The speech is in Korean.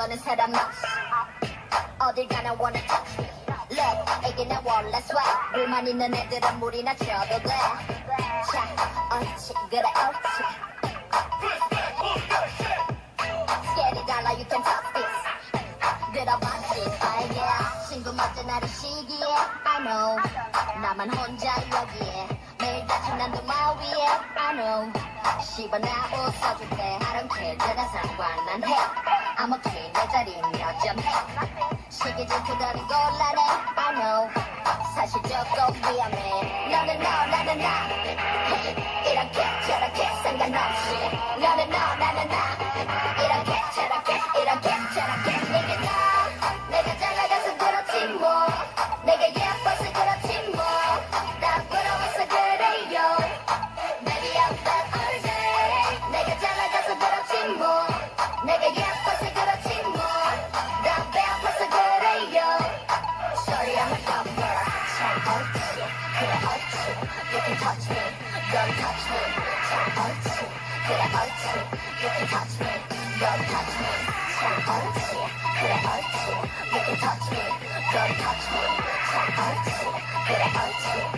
보는 사람 없이 어딜 가나 wanna touch me Look 이게 내 원래 swag 물만 있는 애들은 물이나 쳐도 돼 자 옳지 그래 옳지 Scared 달라 you can touch this 들어봤지 oh yeah 친구 멋진 나를 시기에 I know 나만 혼자 여기에 매일 다친 난도마 위에 I know 씹어 나 웃어줄게 I don't care 내가 상관 난 해 I'm okay 내 자리는 여전해 시기 질투더니 곤란해 I know 사실 조금 위험해 너는 너 나는 나 hey, 이렇게 저렇게 상관없이 너는 너 나는 나 이렇게 저렇게 이게 나 내가 잘나가서 그렇지 뭐 내가 예뻐서 그렇지 뭐나 부러워서 그래요 Baby I'm that all day 내가 잘나가서 그렇지 뭐 내가 예뻐서 그렇지 뭐나 배고파서 그래요 Sorry I'm a dumber 잘 옳지 그래 옳지 You can touch me Don't touch me 잘 옳지 그래 옳지 You can touch me Don't touch me 잘 옳지 그래 옳지 You can touch me Don't touch me 잘 옳지 그래 옳지